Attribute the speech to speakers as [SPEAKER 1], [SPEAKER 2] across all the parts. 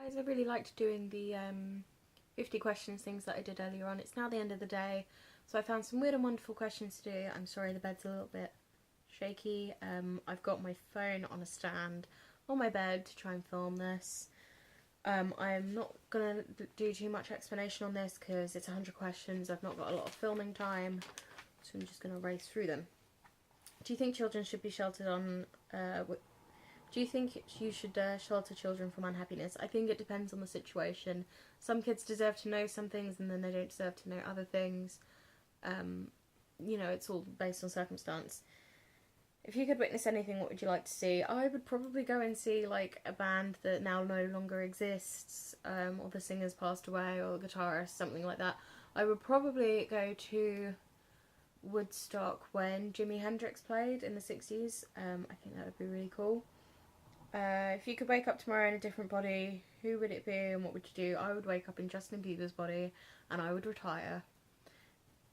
[SPEAKER 1] guys, I really liked doing the 50 questions things that I did earlier on. It's now the end of the day, so I found some weird and wonderful questions to do. I'm sorry the bed's a little bit shaky. I've got my phone on a stand on my bed to try and film this. I'm not going to do too much explanation on this because it's 100 questions. I've not got a lot of filming time, so I'm just going to race through them. Do you think children should be sheltered on... Do you think you should shelter children from unhappiness? I think it depends on the situation. Some kids deserve to know some things and then they don't deserve to know other things. You know, it's all based on circumstance. If you could witness anything, what would you like to see? I would probably go and see like a band that now no longer exists, or the singer's passed away, or the guitarist, something like that. I would probably go to Woodstock when Jimi Hendrix played in the 60s. I think that would be really cool. If you could wake up tomorrow in a different body, who would it be and what would you do? I would wake up in Justin Bieber's body and I would retire.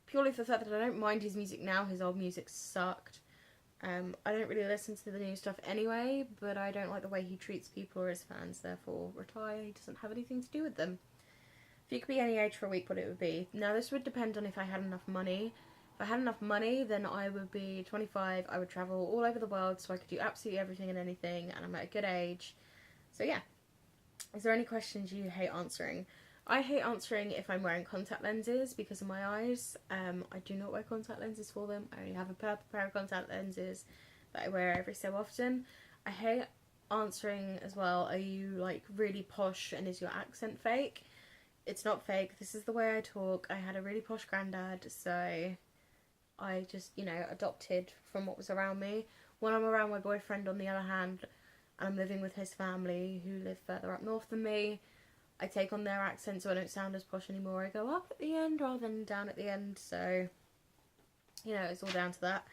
[SPEAKER 1] Purely for the fact that I don't mind his music now, his old music sucked. I don't really listen to the new stuff anyway, but I don't like the way he treats people or his fans, therefore retire. He doesn't have anything to do with them. If you could be any age for a week, what it would be? Now this would depend on if I had enough money. If I had enough money, then I would be 25, I would travel all over the world so I could do absolutely everything and anything, and I'm at a good age. So yeah. Is there any questions you hate answering? I hate answering if I'm wearing contact lenses because of my eyes. I do not wear contact lenses for them. I only have a purple pair of contact lenses that I wear every so often. I hate answering as well, are you like really posh and is your accent fake? It's not fake, this is the way I talk. I had a really posh granddad, so I just, you know, adopted from what was around me. When I'm around my boyfriend, on the other hand, and I'm living with his family who live further up north than me, I take on their accent so I don't sound as posh anymore. I go up at the end rather than down at the end, so, you know, it's all down to that.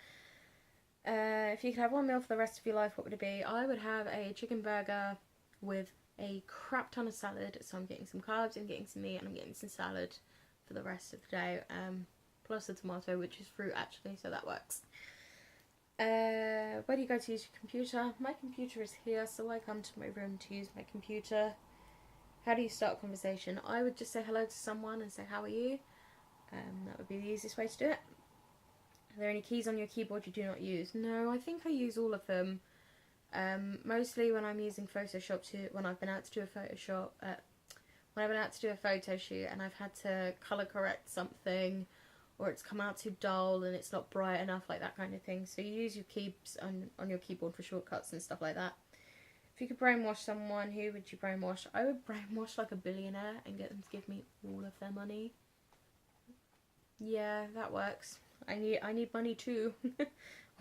[SPEAKER 1] If you could have one meal for the rest of your life, what would it be? I would have a chicken burger with a crap ton of salad, so I'm getting some carbs, I'm getting some meat, and I'm getting some salad for the rest of the day, plus a tomato, which is fruit actually, so that works. Where do you go to use your computer? My computer is here, so I come to my room to use my computer. How do you start a conversation? I would just say hello to someone and say, how are you? That would be the easiest way to do it. Are there any keys on your keyboard you do not use? No, I think I use all of them. Mostly when I'm using Photoshop when I've been out to do a when I've been out to do a photo shoot and I've had to colour correct something, or it's come out too dull and it's not bright enough, like that kind of thing. So you use your keys on your keyboard for shortcuts and stuff like that. If you could brainwash someone, who would you brainwash? I would brainwash like a billionaire and get them to give me all of their money. Yeah, that works. I need money too.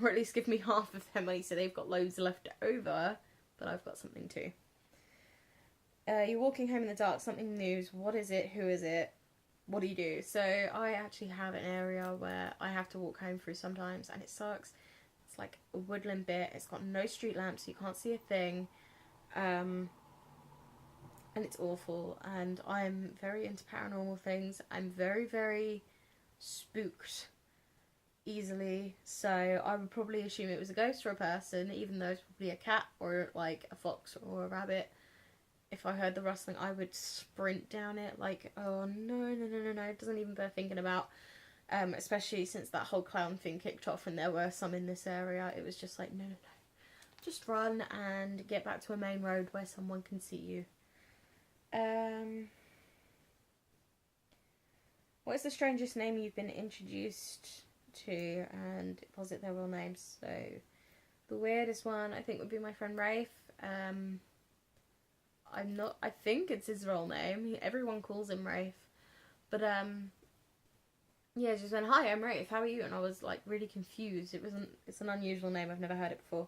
[SPEAKER 1] Or at least give me half of their money so they've got loads left over, but I've got something too. You're walking home in the dark, something news. What is it? Who is it? What do you do? So I actually have an area where I have to walk home through sometimes and it sucks. It's like a woodland bit. It's got no street lamps, so you can't see a thing. And it's awful. And I'm very into paranormal things. I'm very, very spooked easily. So I would probably assume it was a ghost or a person, even though it's probably a cat or like a fox or a rabbit. If I heard the rustling, I would sprint down it like, oh no, it doesn't even bear thinking about. Especially since that whole clown thing kicked off and there were some in this area. It was just like, no. Just run and get back to a main road where someone can see you. What is the strangest name you've been introduced to? And posit their real names. So, the weirdest one I think would be my friend Rafe. I think it's his real name. Everyone calls him Rafe. But, yeah, she just went, hi, I'm Rafe, how are you? And I was, like, really confused. It's an unusual name, I've never heard it before.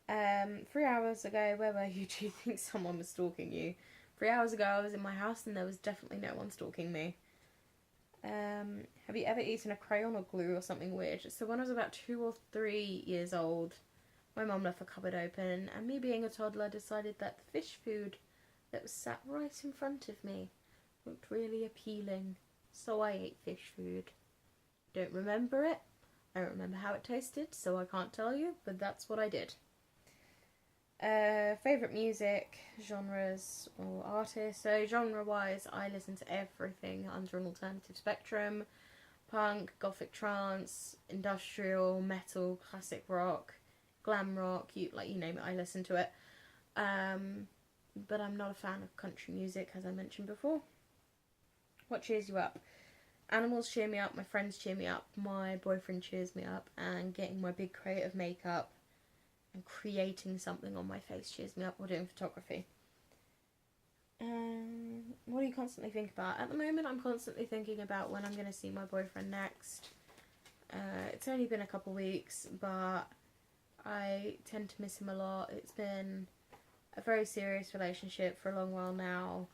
[SPEAKER 1] 3 hours ago, where were you? Do you think someone was stalking you? 3 hours ago, I was in my house and there was definitely no one stalking me. Have you ever eaten a crayon or glue or something weird? So when I was about 2 or 3 years old, my mum left the cupboard open, and me being a toddler decided that the fish food that was sat right in front of me looked really appealing. So I ate fish food. Don't remember it. I don't remember how it tasted, so I can't tell you, but that's what I did. Favourite music, genres or artists. So genre wise, I listen to everything under an alternative spectrum. Punk, gothic trance, industrial, metal, classic rock, glam rock, you name it, I listen to it. But I'm not a fan of country music, as I mentioned before. What cheers you up? Animals cheer me up, my friends cheer me up, my boyfriend cheers me up, and getting my big creative makeup and creating something on my face cheers me up, or doing photography. What do you constantly think about? At the moment, I'm constantly thinking about when I'm going to see my boyfriend next. It's only been a couple weeks, but I tend to miss him a lot. It's been a very serious relationship for a long while now,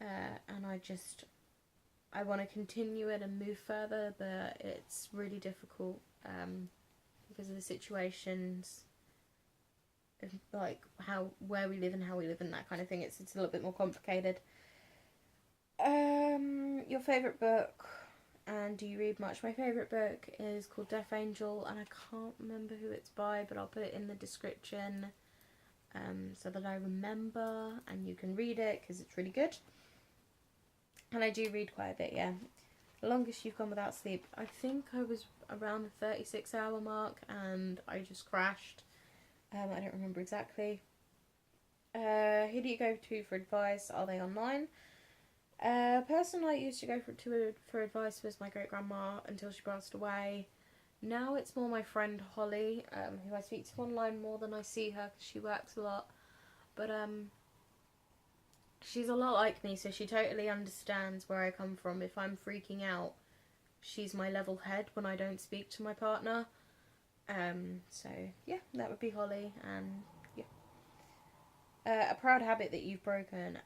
[SPEAKER 1] and I want to continue it and move further, but it's really difficult because of the situations, like where we live and how we live and that kind of thing. It's a little bit more complicated. Your favourite book, and do you read much? My favourite book is called Death Angel, and I can't remember who it's by, but I'll put it in the description so that I remember and you can read it, because it's really good. And I do read quite a bit, yeah. The longest you've gone without sleep, I think I was around the 36-hour mark and I just crashed. I don't remember exactly. Who do you go to for advice? Are they online? Person I used to go for advice was my great-grandma until she passed away. Now it's more my friend Holly, who I speak to online more than I see her because she works a lot. But she's a lot like me, so she totally understands where I come from. If I'm freaking out, she's my level head when I don't speak to my partner. So yeah, that would be Holly. And yeah, a proud habit that you've broken.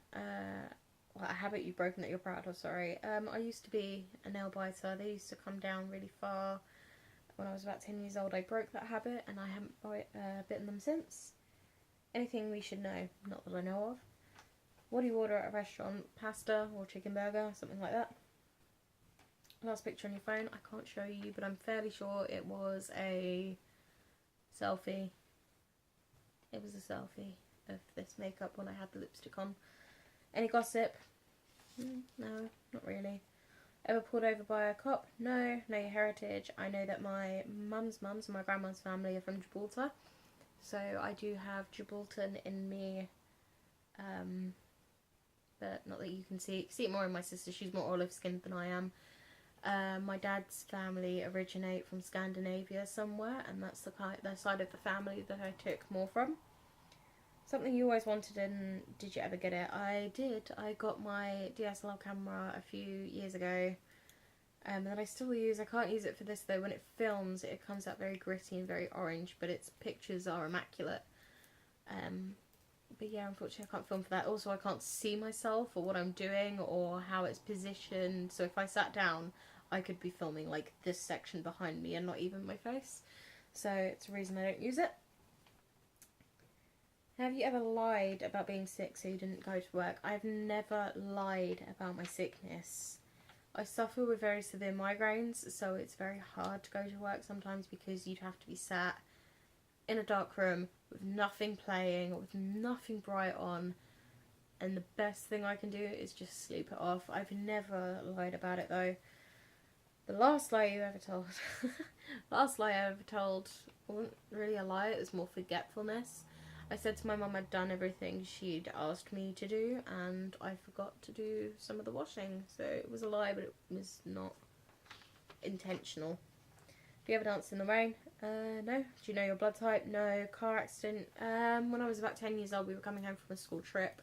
[SPEAKER 1] A habit you've broken that you're proud of. Sorry. I used to be a nail biter. They used to come down really far. When I was about 10 years old, I broke that habit, and I haven't bitten them since. Anything we should know? Not that I know of. What do you order at a restaurant? Pasta or chicken burger? Something like that. Last picture on your phone. I can't show you, but I'm fairly sure it was a selfie. It was a selfie of this makeup when I had the lipstick on. Any gossip? No, not really. Ever pulled over by a cop? No. Know your heritage? I know that my mum's and my grandma's family are from Gibraltar. So I do have Gibraltar in me. But not that you can see. You can see it more in my sister. She's more olive skinned than I am. My dad's family originate from Scandinavia somewhere, and that's the side of the family that I took more from. Something you always wanted, and did you ever get it? I did. I got my DSLR camera a few years ago, that I still use. I can't use it for this though. When it films, it comes out very gritty and very orange, but its pictures are immaculate. But yeah, unfortunately I can't film for that. Also, I can't see myself or what I'm doing or how it's positioned. So if I sat down, I could be filming like this section behind me and not even my face. So it's a reason I don't use it. Have you ever lied about being sick so you didn't go to work? I've never lied about my sickness. I suffer with very severe migraines, so it's very hard to go to work sometimes because you'd have to be sat in a dark room with nothing playing or with nothing bright on, and the best thing I can do is just sleep it off. I've never lied about it though. The last lie you ever told last lie I ever told wasn't really a lie, it was more forgetfulness. I said to my mum I'd done everything she'd asked me to do, and I forgot to do some of the washing, so it was a lie, but it was not intentional. Do you ever dance in the rain? No. Do you know your blood type? No. Car accident? When I was about 10 years old, we were coming home from a school trip,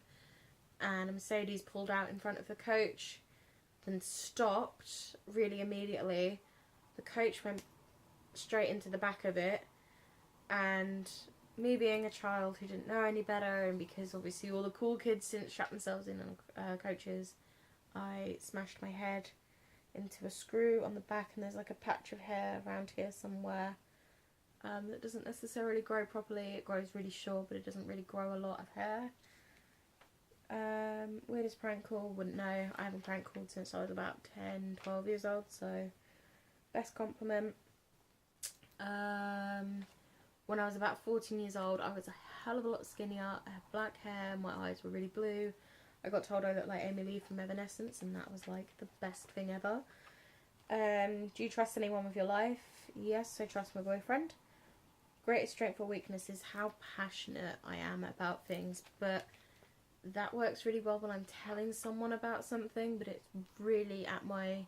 [SPEAKER 1] and a Mercedes pulled out in front of the coach, then stopped really immediately. The coach went straight into the back of it, and me being a child who didn't know any better, and because obviously all the cool kids didn't strap themselves in on coaches, I smashed my head into a screw on the back, and there's like a patch of hair around here somewhere that doesn't necessarily grow properly. It grows really short, but it doesn't really grow a lot of hair. Weirdest prank call? Wouldn't know. I haven't prank called since I was about 10, 12 years old, so best compliment. When I was about 14 years old, I was a hell of a lot skinnier. I had black hair, my eyes were really blue. I got told I looked like Amy Lee from Evanescence, and that was like the best thing ever. Do you trust anyone with your life? Yes, I trust my boyfriend. Greatest strength or weakness is how passionate I am about things, but that works really well when I'm telling someone about something, but it's really at my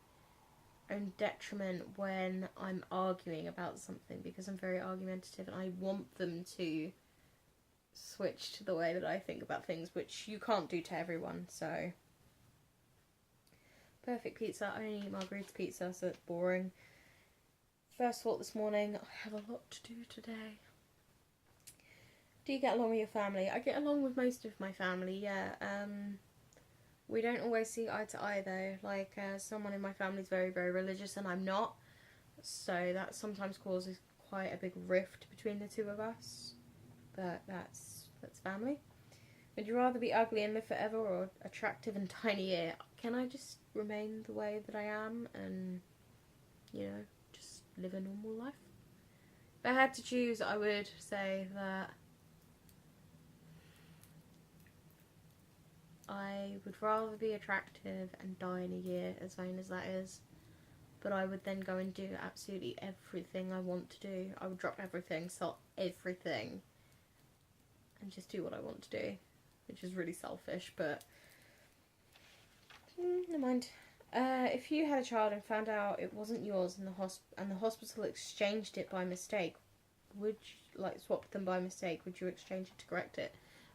[SPEAKER 1] own detriment when I'm arguing about something, because I'm very argumentative and I want them to switch to the way that I think about things, which you can't do to everyone. So perfect pizza. I only eat margherita pizza, so it's boring. First thought this morning, I have a lot to do today. Do you get along with your family? I get along with most of my family, yeah. We don't always see eye to eye though. Like, someone in my family is very, very religious and I'm not. So that sometimes causes quite a big rift between the two of us. But that's family. Would you rather be ugly and live forever, or attractive and tiny ear? Can I just remain the way that I am and, you know, just live a normal life? If I had to choose, I would say that I would rather be attractive and die in a year, as vain as that is. But I would then go and do absolutely everything I want to do. I would drop everything, sell everything, and just do what I want to do. Which is really selfish, but never mind. If you had a child and found out it wasn't yours and the hospital exchanged it by mistake, would you, like, swapped them by mistake, would you exchange it to correct it?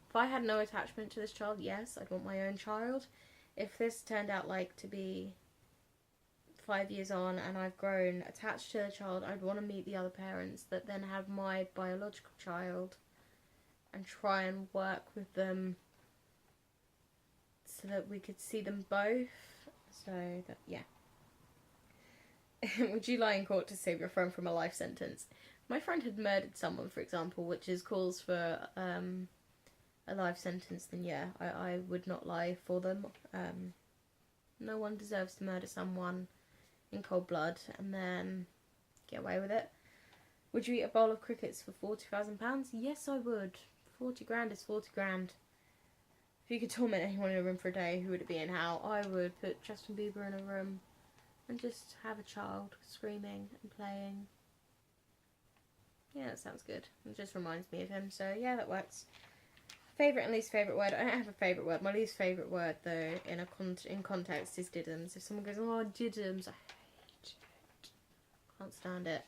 [SPEAKER 1] If I had no attachment to this child, yes, I'd want my own child. If this turned out like to be 5 years on and I've grown attached to the child, I'd want to meet the other parents that then have my biological child and try and work with them so that we could see them both. So, that, yeah. Would you lie in court to save your friend from a life sentence? My friend had murdered someone, for example, which is cause for a life sentence, then yeah, I would not lie for them. No one deserves to murder someone in cold blood and then get away with it. Would you eat a bowl of crickets for £40,000? Yes, I would. 40 grand is 40 grand. If you could torment anyone in a room for a day, who would it be and how? I would put Justin Bieber in a room and just have a child screaming and playing. Yeah, that sounds good. It just reminds me of him, so yeah, that works. Favourite and least favourite word? I don't have a favourite word. My least favourite word, though, in context, is diddums. If someone goes, oh, diddums, I hate it. Can't stand it.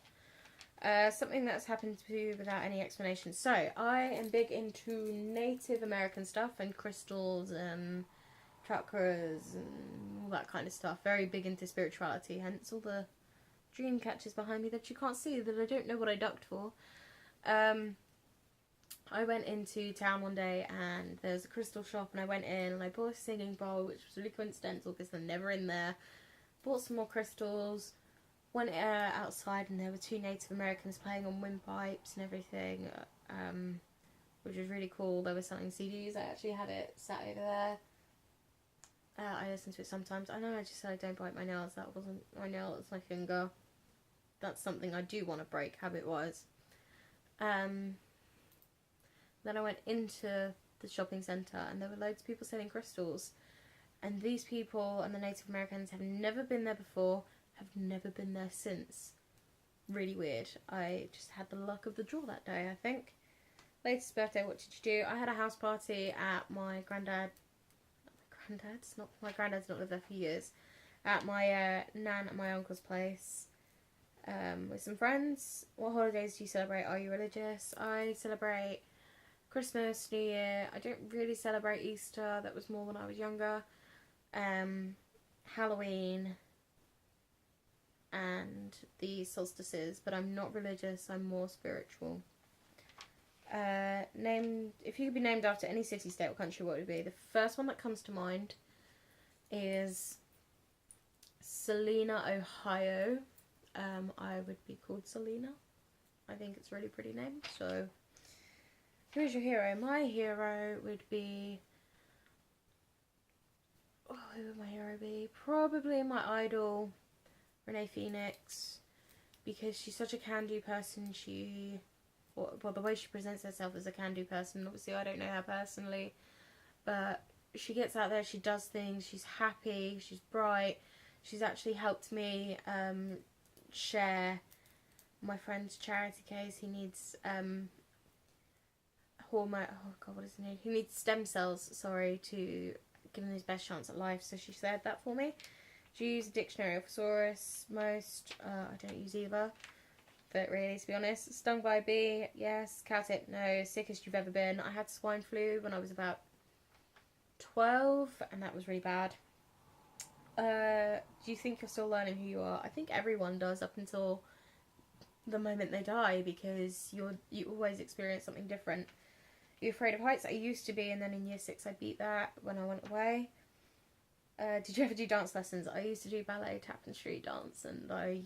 [SPEAKER 1] Something that's happened to you without any explanation. So, I am big into Native American stuff and crystals and chakras and all that kind of stuff. Very big into spirituality, hence all the dream catchers behind me that you can't see, that I don't know what I ducked for. I went into town one day and there's a crystal shop and I went in and I bought a singing bowl, which was really coincidental because they're never in there. Bought some more crystals, went outside and there were two Native Americans playing on windpipes and everything, which was really cool. They were selling CDs. I actually had it sat over there. I listen to it sometimes. I know I just said I don't bite my nails. That wasn't my nail, it was my finger. That's something I do want to break habit-wise. Then I went into the shopping centre and there were loads of people selling crystals. And these people and the Native Americans have never been there before, have never been there since. Really weird. I just had the luck of the draw that day, I think. Latest birthday, what did you do? I had a house party at my granddad's not lived there for years. At my nan and my uncle's place. With some friends. What holidays do you celebrate? Are you religious? I celebrate Christmas, New Year. I don't really celebrate Easter. That was more when I was younger. Halloween and the solstices, but I'm not religious. I'm more spiritual. If you could be named after any city, state, or country, what would it be? The first one that comes to mind is Salina, Ohio. I would be called Selena. I think it's a really pretty name. So, who's your hero? My hero would be... Oh, who would my hero be? Probably my idol, Renee Phoenix, because she's such a can-do person. She well, the way she presents herself as a can-do person. Obviously, I don't know her personally, but she gets out there, she does things, she's happy, she's bright. She's actually helped me share my friend's charity case. He needs hormone. Oh God, what is it? He needs stem cells. Sorry, to give him his best chance at life. So she said that for me. Do you use a dictionary or thesaurus most? I don't use either. But really, to be honest, stung by a bee, yes. Cow tip, no. Sickest you've ever been. I had swine flu when I was about 12, and that was really bad. Do you think you're still learning who you are? I think everyone does up until the moment they die, because you always experience something different. Are you afraid of heights? I used to be, and then in year 6 I beat that when I went away. Did you ever do dance lessons? I used to do ballet, tap and street dance, and no,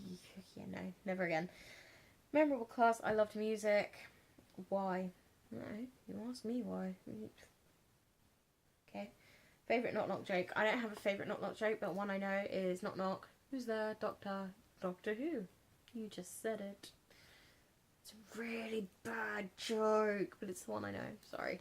[SPEAKER 1] never again. Memorable class, I loved music. Why? No, you asked me why. Okay. Favourite knock-knock joke. I don't have a favourite knock-knock joke, but one I know is knock-knock. Who's there? Doctor. Doctor Who? You just said it. It's a really bad joke, but it's the one I know. Sorry.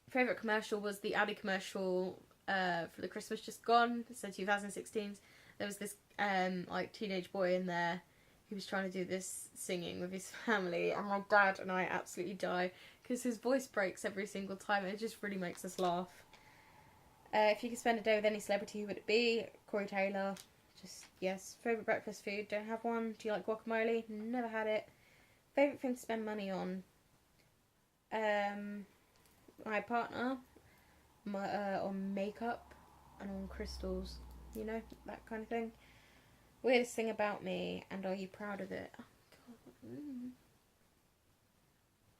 [SPEAKER 1] Favourite commercial was the Audi commercial for the Christmas just gone, so 2016. There was this like teenage boy in there who was trying to do this singing with his family, and my dad and I absolutely die because his voice breaks every single time, and it just really makes us laugh. If you could spend a day with any celebrity, who would it be? Corey Taylor. Just, yes. Favourite breakfast food? Don't have one. Do you like guacamole? Never had it. Favourite thing to spend money on? My partner, on makeup and on crystals, you know, that kind of thing. Weirdest thing about me, and are you proud of it?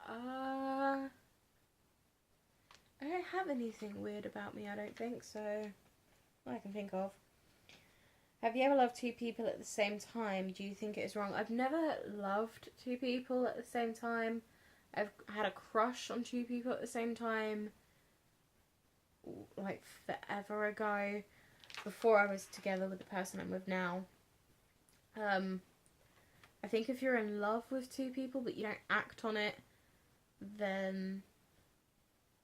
[SPEAKER 1] I don't have anything weird about me, I don't think, so I can think of. Have you ever loved 2 people at the same time? Do you think it is wrong? I've never loved 2 people at the same time. I've had a crush on 2 people at the same time, like forever ago, before I was together with the person I'm with now. I think if you're in love with 2 people but you don't act on it, then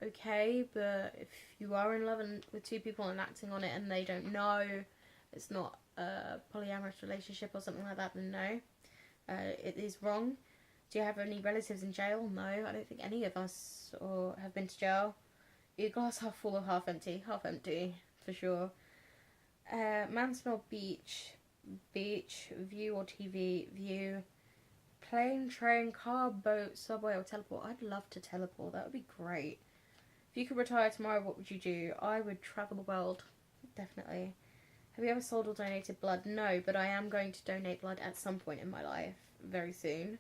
[SPEAKER 1] okay, but if you are in love with 2 people and acting on it and they don't know, it's not a polyamorous relationship or something like that, then no, it is wrong. Do you have any relatives in jail? No, I don't think any of us have been to jail. Your glass half full or half empty? Half empty, for sure. Mansfield Beach. Beach. View or TV? View. Plane, train, car, boat, subway or teleport? I'd love to teleport. That would be great. If you could retire tomorrow, what would you do? I would travel the world. Definitely. Have you ever sold or donated blood? No, but I am going to donate blood at some point in my life. Very soon.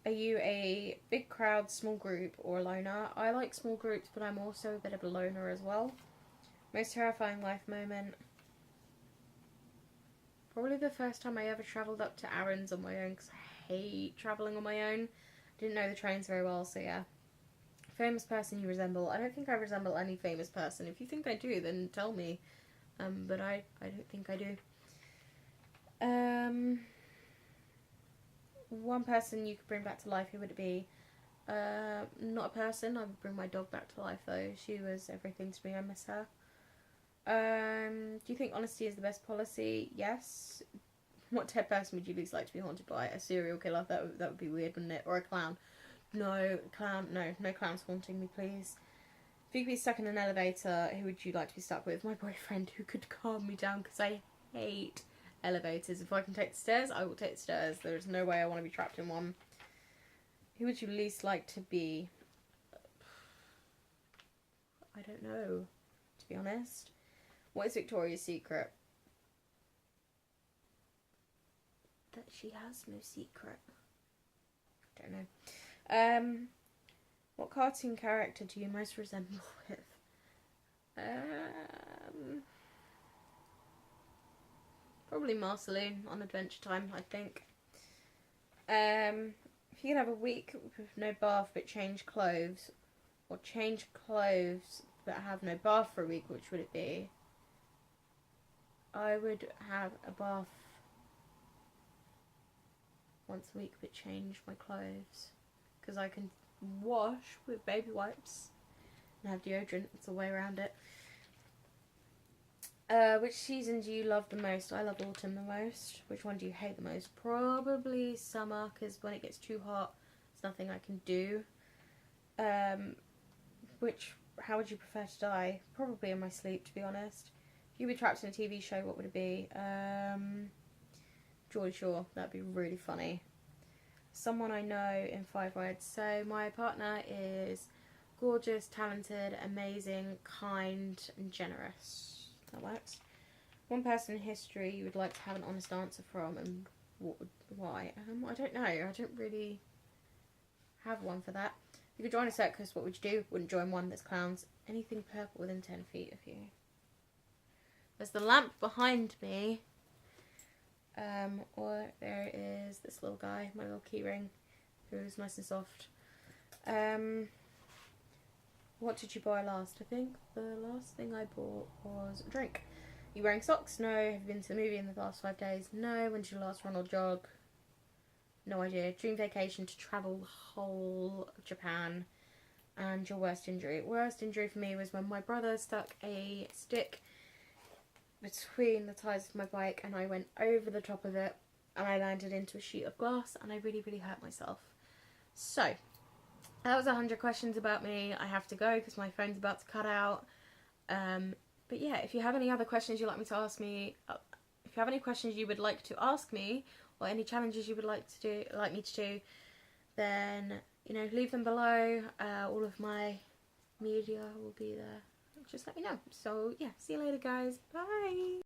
[SPEAKER 1] Are you a big crowd, small group, or a loner? I like small groups, but I'm also a bit of a loner as well. Most terrifying life moment? Probably the first time I ever travelled up to Arran's on my own, because I hate travelling on my own. Didn't know the trains very well, so yeah. Famous person you resemble? I don't think I resemble any famous person. If you think I do, then tell me. But I don't think I do. One person you could bring back to life, who would it be? Not a person. I would bring my dog back to life, though. She was everything to me. I miss her. Do you think honesty is the best policy? Yes. What dead person would you least like to be haunted by? A serial killer? That would be weird, wouldn't it? Or a clown? No, clown. No clowns haunting me, please. If you could be stuck in an elevator, who would you like to be stuck with? My boyfriend, who could calm me down, because I hate elevators. If I can take the stairs, I will take the stairs. There is no way I want to be trapped in one. Who would you least like to be? I don't know, to be honest. What is Victoria's secret? That she has no secret. Don't know. What cartoon character do you most resemble with? Probably Marceline on Adventure Time, I think. If you could have a week with no bath but change clothes, or change clothes but have no bath for a week, which would it be? I would have a bath once a week but change my clothes, because I can wash with baby wipes and have deodorant. It's the way around it. Which season do you love the most? I love autumn the most. Which one do you hate the most? Probably summer, because when it gets too hot, there's nothing I can do. How would you prefer to die? Probably in my sleep, to be honest. If you were trapped in a TV show, what would it be? Geordie Shore. That'd be really funny. Someone I know in 5 words. So my partner is gorgeous, talented, amazing, kind, and generous. That works. One person in history you would like to have an honest answer from, and why? I don't know. I don't really have one for that. If you could join a circus, what would you do? Wouldn't join one. There's clowns. Anything purple within 10 feet of you. There's the lamp behind me. Or there is this little guy, my little key ring, who's nice and soft. What did you buy last? I think the last thing I bought was a drink. Are you wearing socks? No. Have you been to the movie in the last 5 days? No. When did you last run or jog? No idea. Dream vacation to travel the whole of Japan. And your worst injury? Worst injury for me was when my brother stuck a stick between the tyres of my bike and I went over the top of it and I landed into a sheet of glass and I really, really hurt myself. So, that was 100 questions about me. I have to go because my phone's about to cut out. But yeah, if you have any other questions you'd like me to ask me, if you have any questions you would like to ask me, or any challenges you would like me to do, then leave them below. All of my media will be there. Just let me know. So yeah, see you later, guys. Bye.